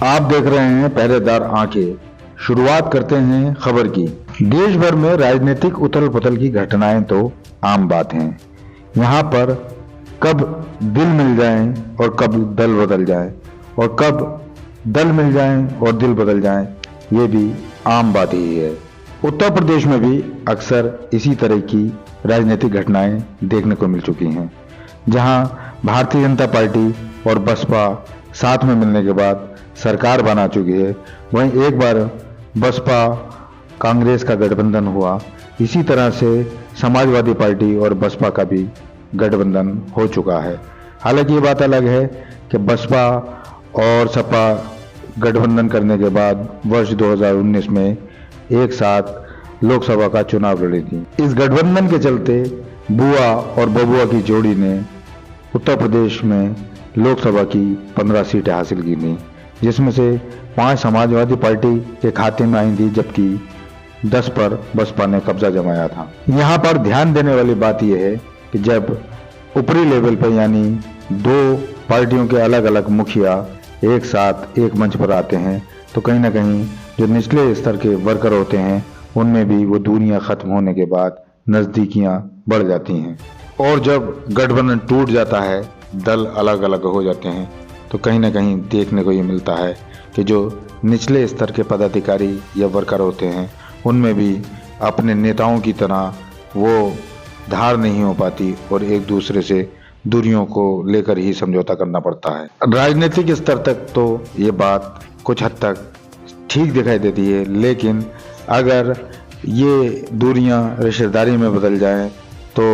आप देख रहे हैं पहरेदार आंखें। शुरुआत करते हैं खबर की। देश भर में राजनीतिक उथल पुथल की घटनाएं तो आम बात हैं। यहाँ पर कब दिल मिल जाएं और कब दल बदल जाए, और कब दल मिल जाएं और दिल बदल जाएं, ये भी आम बात ही है। उत्तर प्रदेश में भी अक्सर इसी तरह की राजनीतिक घटनाएं देखने को मिल चुकी हैं, जहां भारतीय जनता पार्टी और बसपा साथ में मिलने के बाद सरकार बना चुकी है। वहीं एक बार बसपा कांग्रेस का गठबंधन हुआ, इसी तरह से समाजवादी पार्टी और बसपा का भी गठबंधन हो चुका है। हालांकि ये बात अलग है कि बसपा और सपा गठबंधन करने के बाद वर्ष 2019 में एक साथ लोकसभा का चुनाव लड़ी थी। इस गठबंधन के चलते बुआ और बबुआ की जोड़ी ने उत्तर प्रदेश में लोकसभा की 15 सीटें हासिल की थी, जिसमें से 5 समाजवादी पार्टी के खाते में आई थी, जबकि 10 पर बसपा ने कब्जा जमाया था। यहाँ पर ध्यान देने वाली बात यह है कि जब ऊपरी लेवल पर यानी 2 पार्टियों के अलग अलग मुखिया एक साथ एक मंच पर आते हैं, तो कहीं ना कहीं जो निचले स्तर के वर्कर होते हैं उनमें भी वो दूरियां खत्म होने के बाद नजदीकियां बढ़ जाती हैं। और जब गठबंधन टूट जाता है, दल अलग अलग हो जाते हैं, तो कहीं ना कहीं देखने को ये मिलता है कि जो निचले स्तर के पदाधिकारी या वर्कर होते हैं उनमें भी अपने नेताओं की तरह वो धार नहीं हो पाती और एक दूसरे से दूरियों को लेकर ही समझौता करना पड़ता है। राजनीतिक स्तर तक तो ये बात कुछ हद तक ठीक दिखाई देती है, लेकिन अगर ये दूरियां रिश्तेदारी में बदल जाएं तो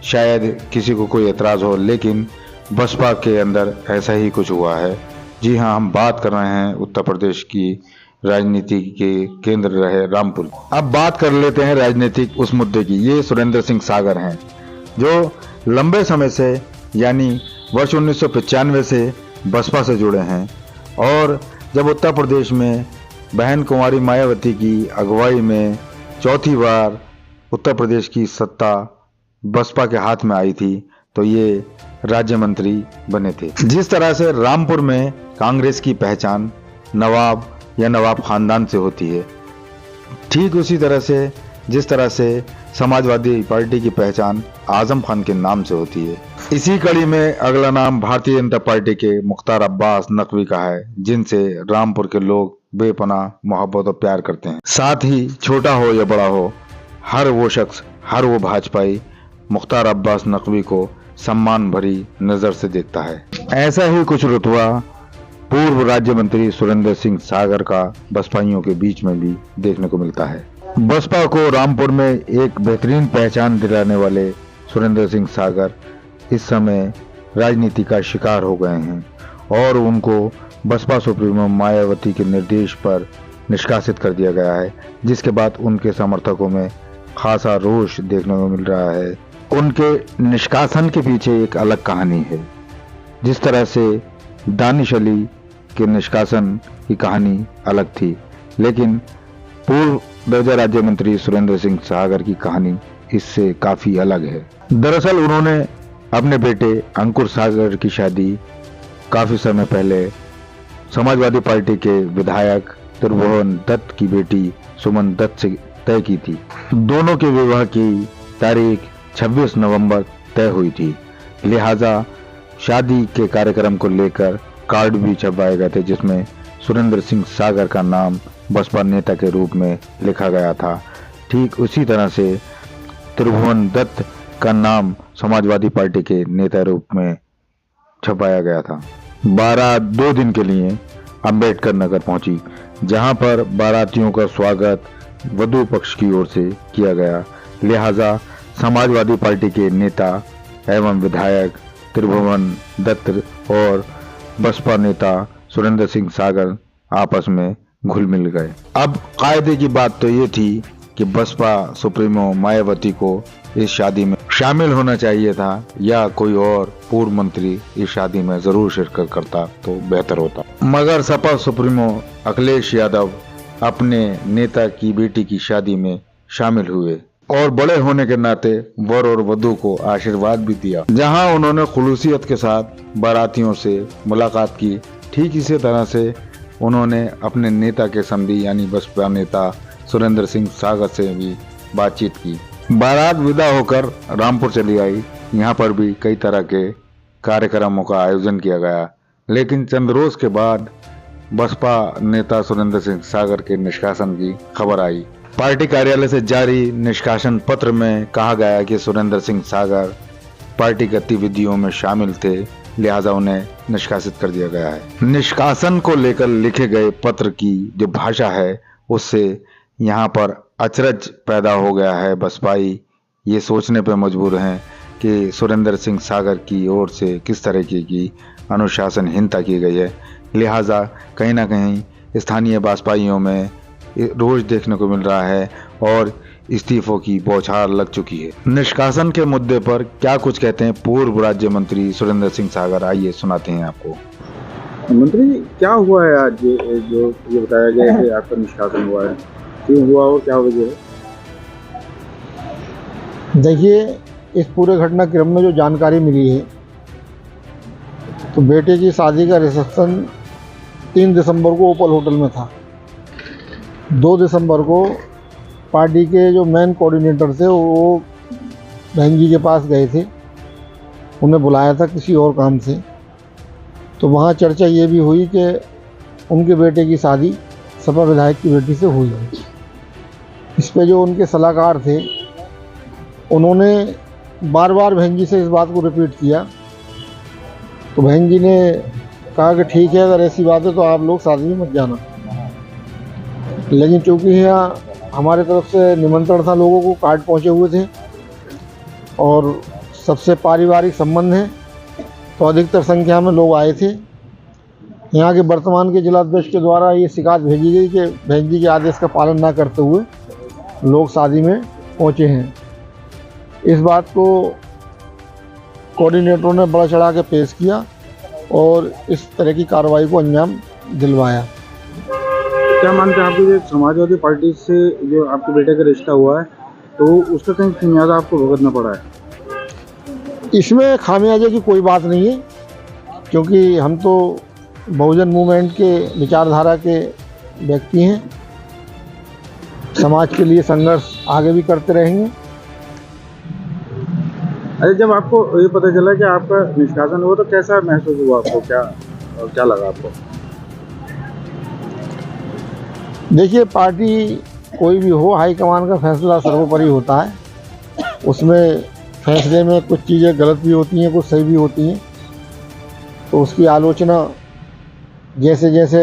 शायद किसी को कोई एतराज़ हो, लेकिन बसपा के अंदर ऐसा ही कुछ हुआ है। जी हाँ, हम बात कर रहे हैं उत्तर प्रदेश की राजनीति के केंद्र रहे रामपुर। अब बात कर लेते हैं राजनीतिक उस मुद्दे की। ये सुरेंद्र सिंह सागर हैं, जो लंबे समय से यानी वर्ष 1995 से बसपा से जुड़े हैं, और जब उत्तर प्रदेश में बहन कुंवारी मायावती की अगुवाई में चौथी बार उत्तर प्रदेश की सत्ता बसपा के हाथ में आई थी, तो ये राज्य मंत्री बने थे। जिस तरह से रामपुर में कांग्रेस की पहचान नवाब या नवाब खानदान से होती है, ठीक उसी तरह से जिस तरह से समाजवादी पार्टी की पहचान आजम खान के नाम से होती है। इसी कड़ी में अगला नाम भारतीय जनता पार्टी के मुख्तार अब्बास नकवी का है, जिनसे रामपुर के लोग बेपनाह मोहब्बत और प्यार करते हैं। साथ ही छोटा हो या बड़ा हो, हर वो शख्स, हर वो भाजपाई मुख्तार अब्बास नकवी को सम्मान भरी नजर से देखता है। ऐसा ही कुछ रुतबा पूर्व राज्य मंत्री सुरेंद्र सिंह सागर का बसपाइयों के बीच में भी देखने को मिलता है। बसपा को रामपुर में एक बेहतरीन पहचान दिलाने वाले सुरेंद्र सिंह सागर इस समय राजनीति का शिकार हो गए हैं, और उनको बसपा सुप्रीमो मायावती के निर्देश पर निष्कासित कर दिया गया है, जिसके बाद उनके समर्थकों में खासा रोष देखने को मिल रहा है। उनके निष्कासन के पीछे एक अलग कहानी है। जिस तरह से दानिश अली के निष्कासन की कहानी अलग थी, लेकिन पूर्व दर्जा राज्य मंत्री सुरेंद्र सिंह सागर की कहानी इससे काफी अलग है। दरअसल उन्होंने अपने बेटे अंकुर सागर की शादी काफी समय पहले समाजवादी पार्टी के विधायक त्रिभुवन दत्त की बेटी सुमन दत्त से तय की थी। दोनों के विवाह की तारीख 26 नवंबर तय हुई थी, लिहाजा शादी के कार्यक्रम को लेकर कार्ड भी छपवाए गए थे, जिसमें सुरेंद्र सिंह सागर का नाम बसपा नेता के रूप में लिखा गया था। ठीक उसी तरह से त्रिभुवन दत्त का नाम समाजवादी पार्टी के नेता रूप में छपाया गया था। बारात 2 दिन के लिए अंबेडकर नगर पहुंची, जहां पर बारातियों का स्वागत वधू पक्ष की ओर से किया गया। लिहाजा समाजवादी पार्टी के नेता एवं विधायक त्रिभुवन दत्त और बसपा नेता सुरेंद्र सिंह सागर आपस में घुल मिल गए। अब कायदे की बात तो ये थी कि बसपा सुप्रीमो मायावती को इस शादी में शामिल होना चाहिए था, या कोई और पूर्व मंत्री इस शादी में जरूर शिरकत करता तो बेहतर होता। मगर सपा सुप्रीमो अखिलेश यादव अपने नेता की बेटी की शादी में शामिल हुए और बड़े होने के नाते वर और वधू को आशीर्वाद भी दिया, जहां उन्होंने खुलूसियत के साथ बारातियों से मुलाकात की। ठीक इसी तरह से उन्होंने अपने नेता के समधी यानी बसपा नेता सुरेंद्र सिंह सागर से भी बातचीत की। बारात विदा होकर रामपुर चली आई। यहाँ पर भी कई तरह के कार्यक्रमों का आयोजन किया गया, लेकिन चंद रोज के बाद बसपा नेता सुरेंद्र सिंह सागर के निष्कासन की खबर आई। पार्टी कार्यालय से जारी निष्कासन पत्र में कहा गया कि सुरेंद्र सिंह सागर पार्टी गतिविधियों में शामिल थे, लिहाजा उन्हें निष्कासित कर दिया गया है। निष्कासन को लेकर लिखे गए पत्र की जो भाषा है उससे यहाँ पर अचरज पैदा हो गया है। बसपाई ये सोचने पर मजबूर हैं कि सुरेंद्र सिंह सागर की ओर से किस तरीके की अनुशासनहीनता की गई है। लिहाजा कहीं ना कहीं स्थानीय बसपाइयों में रोज देखने को मिल रहा है और इस्तीफों की बौछार लग चुकी है। निष्कासन के मुद्दे पर क्या कुछ कहते हैं पूर्व राज्य मंत्री सुरेंद्र सिंह सागर, आइए सुनाते हैं आपको। मंत्री जी, क्या हुआ है आज जो ये बताया गया कि आपका निष्कासन हुआ है, क्यों हुआ और क्या वजह है? देखिए, इस पूरे घटनाक्रम में जो जानकारी मिली है तो बेटे की शादी का रिसेप्शन 3 दिसंबर को ओपल होटल में था। 2 दिसंबर को पार्टी के जो मेन कोऑर्डिनेटर थे वो बहन जी के पास गए थे, उन्हें बुलाया था किसी और काम से। तो वहाँ चर्चा ये भी हुई कि उनके बेटे की शादी सपा विधायक की बेटी से हुई है। इस पे जो उनके सलाहकार थे उन्होंने बार बार बहन जी से इस बात को रिपीट किया। तो बहन जी ने कहा कि ठीक है, अगर ऐसी बात है तो आप लोग शादी में मत जाना। लेकिन चूँकि यहाँ हमारे तरफ से निमंत्रण था, लोगों को कार्ड पहुँचे हुए थे और सबसे पारिवारिक संबंध है, तो अधिकतर संख्या में लोग आए थे। यहाँ के वर्तमान के जिलाध्यक्ष के द्वारा ये शिकायत भेजी गई कि बहन जी के आदेश का पालन न करते हुए लोग शादी में पहुँचे हैं। इस बात को कोऑर्डिनेटरों ने बड़ा चढ़ा के पेश किया और इस तरह की कार्रवाई को अंजाम दिलवाया। क्या मानते हैं आपकी समाजवादी पार्टी से जो आपके बेटे का रिश्ता हुआ है तो उसका कहीं खामियाजा आपको भुगतना पड़ा है? इसमें खामियाजे की कोई बात नहीं है, क्योंकि हम तो बहुजन मूवमेंट के विचारधारा के व्यक्ति हैं। समाज के लिए संघर्ष आगे भी करते रहेंगे। अरे, जब आपको ये पता चला कि आपका निष्कासन हुआ तो कैसा महसूस हुआ आपको, क्या लगा आपको? देखिए, पार्टी कोई भी हो, हाईकमान का फैसला सर्वोपरि होता है। उसमें फैसले में कुछ चीज़ें गलत भी होती हैं, कुछ सही भी होती हैं, तो उसकी आलोचना जैसे जैसे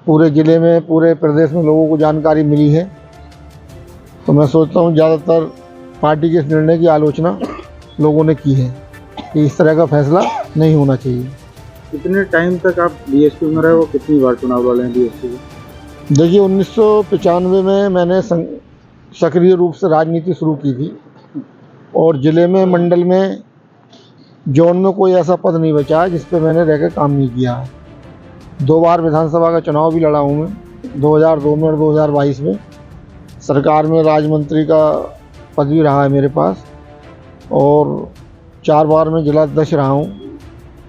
पूरे ज़िले में, पूरे प्रदेश में लोगों को जानकारी मिली है, तो मैं सोचता हूँ ज़्यादातर पार्टी के इस निर्णय की आलोचना लोगों ने की है कि इस तरह का फैसला नहीं होना चाहिए। कितने टाइम तक आप बीएसपी में रहे हो, कितनी बार चुनाव लड़े हैं बीएसपी में? देखिए, 1995 में मैंने सक्रिय रूप से राजनीति शुरू की थी और ज़िले में, मंडल में, जोन में कोई ऐसा पद नहीं बचा है जिस पे मैंने रह कर काम नहीं किया है। 2 बार विधानसभा का चुनाव भी लड़ा हूँ मैं, 2002 में और 2022 में। सरकार में राज्य मंत्री का पद भी रहा है मेरे पास और 4 बार मैं जिलाध्यक्ष रहा हूँ।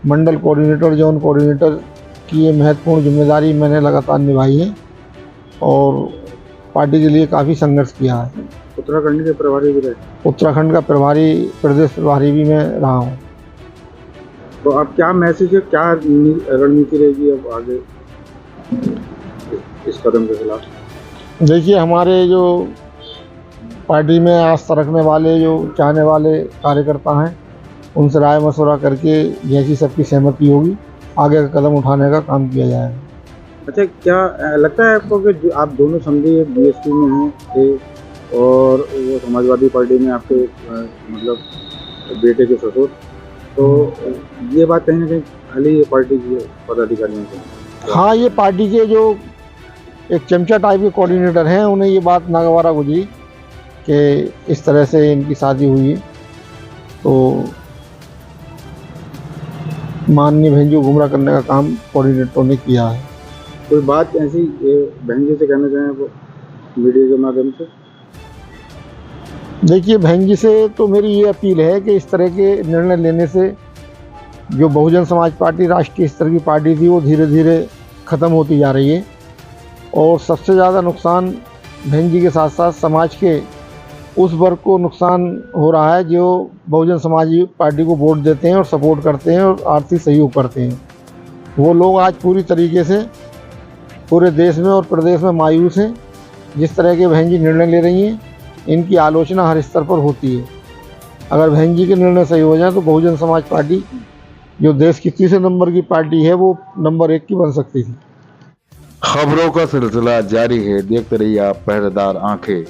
मंडल कोऑर्डिनेटर, जोन कोऑर्डिनेटर की ये महत्वपूर्ण जिम्मेदारी मैंने लगातार निभाई है और पार्टी के लिए काफ़ी संघर्ष किया है। उत्तराखंड के प्रभारी भी रहे? उत्तराखंड का प्रभारी, प्रदेश प्रभारी भी मैं रहा हूँ। तो अब क्या मैसेज है, क्या रणनीति रहेगी अब आगे इस कदम के खिलाफ? देखिए, हमारे जो पार्टी में आस्था रखने वाले, जो चाहने वाले कार्यकर्ता हैं, उनसे राय मशवरा करके जैसी सबकी सहमति होगी आगे का कदम उठाने का काम किया जाएगा। अच्छा, क्या लगता है आपको कि आप दोनों समझे बीएसपी में हैं थे और वो समाजवादी पार्टी में आपके मतलब बेटे के ससुर, तो ये बात कहीं ना कहीं खाली ये पार्टी की पदाधिकारियों से? हाँ, ये पार्टी के जो एक चमचा टाइप के कोऑर्डिनेटर हैं उन्हें ये बात नागवारा गुजरी कि इस तरह से इनकी शादी हुई है, तो माननीय बहन जी को गुमराह करने का काम कोऑर्डिनेटरों ने किया है। कोई बात ऐसी बहन जी से कहना चाहें वो मीडिया के माध्यम से? देखिए, बहन जी से तो मेरी ये अपील है कि इस तरह के निर्णय लेने से जो बहुजन समाज पार्टी राष्ट्रीय स्तर की पार्टी थी वो धीरे धीरे ख़त्म होती जा रही है। और सबसे ज़्यादा नुकसान बहन जी के साथ साथ समाज के उस वर्ग को नुकसान हो रहा है जो बहुजन समाज पार्टी को वोट देते हैं और सपोर्ट करते हैं और आर्थिक सहयोग करते हैं। वो लोग आज पूरी तरीके से पूरे देश में और प्रदेश में मायूस हैं। जिस तरह के बहन जी निर्णय ले रही हैं, इनकी आलोचना हर स्तर पर होती है। अगर बहन जी के निर्णय सही हो जाए तो बहुजन समाज पार्टी जो देश की तीसरे नंबर की पार्टी है वो नंबर 1 की बन सकती थी। खबरों का सिलसिला जारी है, देखते रहिए आप पहरेदार आंखें।